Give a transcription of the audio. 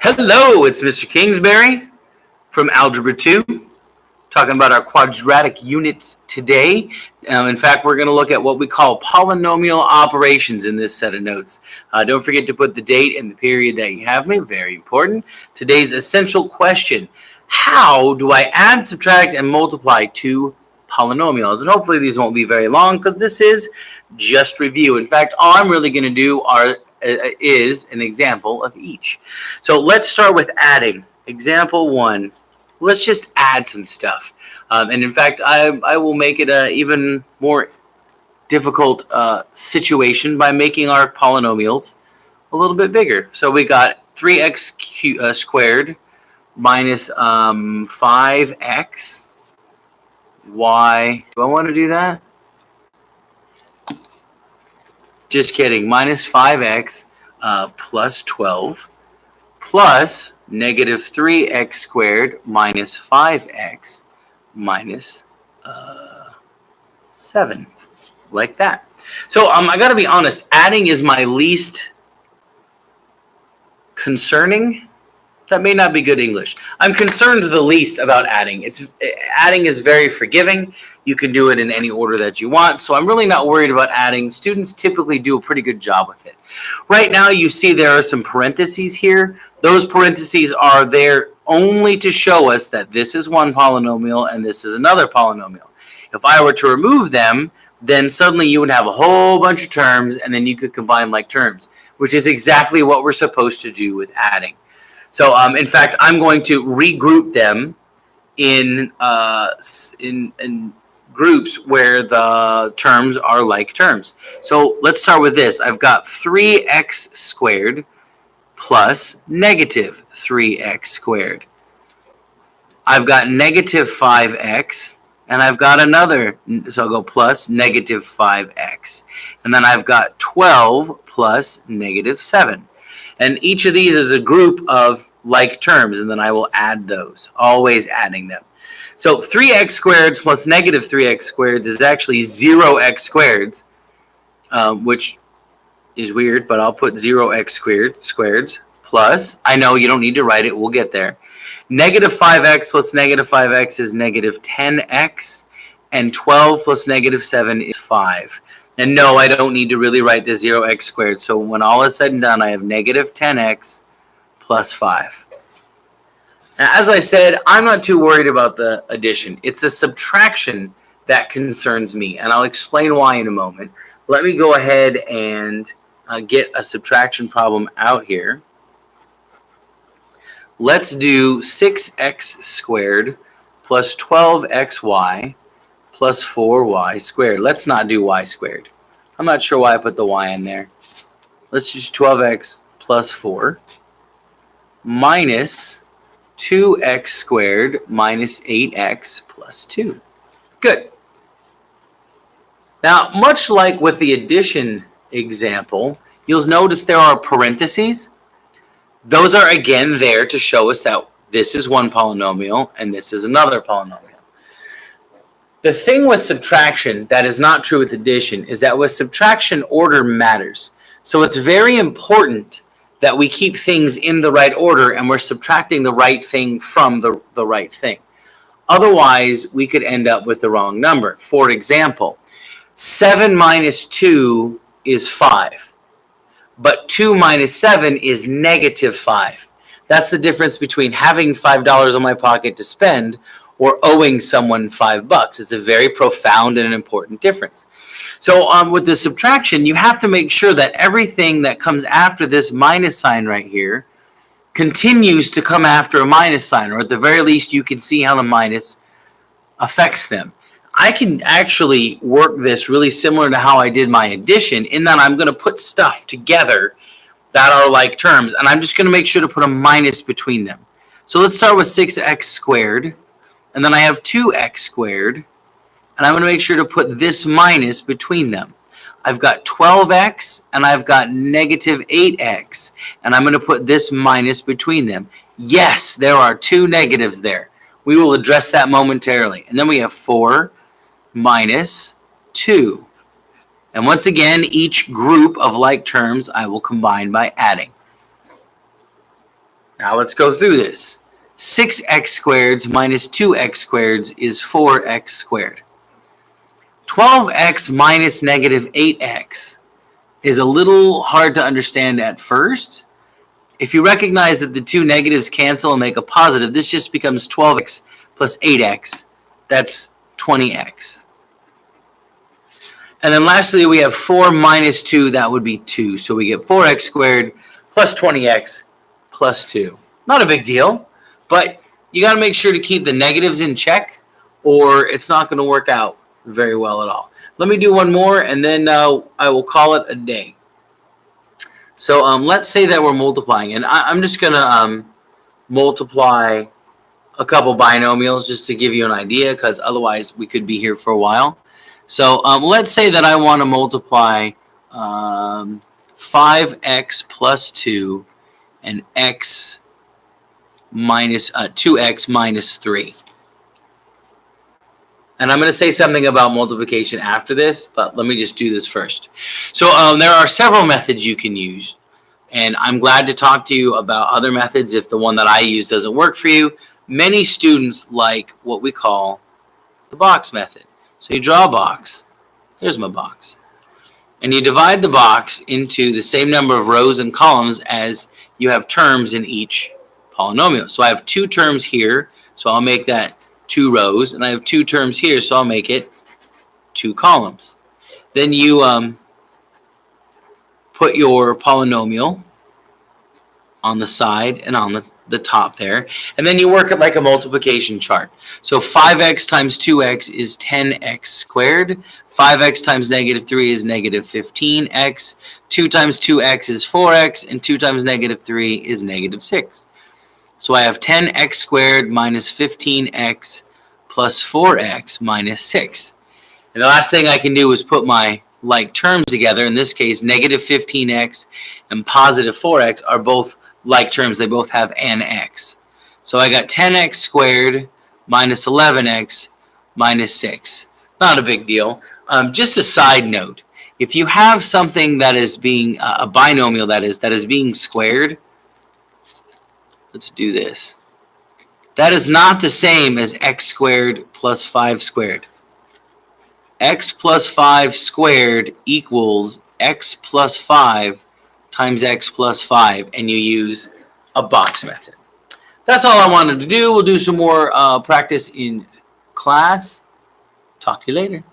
Hello, it's Mr. Kingsbury from Algebra 2, talking about our quadratic units today. In fact, we're going to look at what we call polynomial operations in this set of notes. Don't forget to put the date and the period that you have me, very important. Today's essential question: how do I add, subtract, and multiply two polynomials? And hopefully these won't be very long because this is just review. In fact, all I'm really going to do is an example of each. So let's start with adding. Example 1. Let's just add some stuff. And in fact, I will make it an even more difficult situation by making our polynomials a little bit bigger. So we got 3x squared minus 5x. Y. Do I want to do that? Just kidding. Minus 5x plus 12 plus negative 3x squared minus 5x minus 7. Like that. So I got to be honest. Adding is my least concerning. That may not be good English. I'm concerned the least about adding. Adding is very forgiving. You can do it in any order that you want. So I'm really not worried about adding. Students typically do a pretty good job with it. Right now you see there are some parentheses here. Those parentheses are there only to show us that this is one polynomial and this is another polynomial. If I were to remove them, then suddenly you would have a whole bunch of terms and then you could combine like terms, which is exactly what we're supposed to do with adding. So, in fact, I'm going to regroup them in groups where the terms are like terms. So let's start with this. I've got 3x squared plus negative 3x squared. I've got negative 5x, and I've got another, so I'll go plus negative 5x. And then I've got 12 plus negative 7. And each of these is a group of like terms, and then I will add those, always adding them. So 3x squared plus negative 3x squared is actually 0x squared, which is weird, but I'll put 0x squared plus, I know you don't need to write it, we'll get there. Negative 5x plus negative 5x is negative 10x, and 12 plus negative 7 is 5. And no, I don't need to really write the 0x squared. So when all is said and done, I have negative 10x plus 5. Now, as I said, I'm not too worried about the addition. It's the subtraction that concerns me, and I'll explain why in a moment. Let me go ahead and get a subtraction problem out here. Let's do 6x squared plus 12xy plus 4y squared. Let's not do y squared. I'm not sure why I put the y in there. Let's just 12x plus 4 minus 2x squared minus 8x plus 2. Good. Now, much like with the addition example, you'll notice there are parentheses. Those are again there to show us that this is one polynomial and this is another polynomial. The thing with subtraction that is not true with addition is that with subtraction, order matters. So it's very important that we keep things in the right order and we're subtracting the right thing from the right thing. Otherwise, we could end up with the wrong number. For example, 7 minus 2 is 5, but 2 minus 7 is negative 5. That's the difference between having $5 in my pocket to spend or owing someone $5. It's a very profound and an important difference. So with the subtraction, you have to make sure that everything that comes after this minus sign right here continues to come after a minus sign, or at the very least you can see how the minus affects them. I can actually work this really similar to how I did my addition, in that I'm going to put stuff together that are like terms, and I'm just going to make sure to put a minus between them. So let's start with 6x squared. And then I have 2x squared, and I'm going to make sure to put this minus between them. I've got 12x, and I've got negative 8x, and I'm going to put this minus between them. Yes, there are two negatives there. We will address that momentarily. And then we have 4 minus 2. And once again, each group of like terms I will combine by adding. Now let's go through this. 6x squared minus 2x squared is 4x squared. 12x minus negative 8x is a little hard to understand at first. If you recognize that the two negatives cancel and make a positive, this just becomes 12x plus 8x. That's 20x. And then lastly, we have 4 minus 2. That would be 2. So we get 4x squared plus 20x plus 2. Not a big deal, but you got to make sure to keep the negatives in check or it's not going to work out very well at all. Let me do one more and then I will call it a day. So let's say that we're multiplying, and I'm just going to multiply a couple binomials just to give you an idea, because otherwise we could be here for a while. So let's say that I want to multiply 5x plus 2 and x minus 2x minus 3. And I'm going to say something about multiplication after this, but let me just do this first. So there are several methods you can use, and I'm glad to talk to you about other methods if the one that I use doesn't work for you. Many students like what we call the box method. So you draw a box. There's my box. And you divide the box into the same number of rows and columns as you have terms in each polynomial. So I have 2 terms here, so I'll make that 2 rows, and I have 2 terms here, so I'll make it 2 columns. Then you put your polynomial on the side and on the top there, and then you work it like a multiplication chart. So 5x times 2x is 10x squared, 5x times negative 3 is negative 15x, 2 times 2x is 4x, and 2 times negative 3 is negative 6. So I have 10x squared minus 15x plus 4x minus 6. And the last thing I can do is put my like terms together. In this case, negative 15x and positive 4x are both like terms. They both have an x. So I got 10x squared minus 11x minus 6. Not a big deal. Just a side note. If you have something that is being, a binomial that is being squared, let's do this. That is not the same as x squared plus 5 squared. X plus 5 squared equals x plus 5 times x plus 5, and you use a box method. That's all I wanted to do. We'll do some more practice in class. Talk to you later.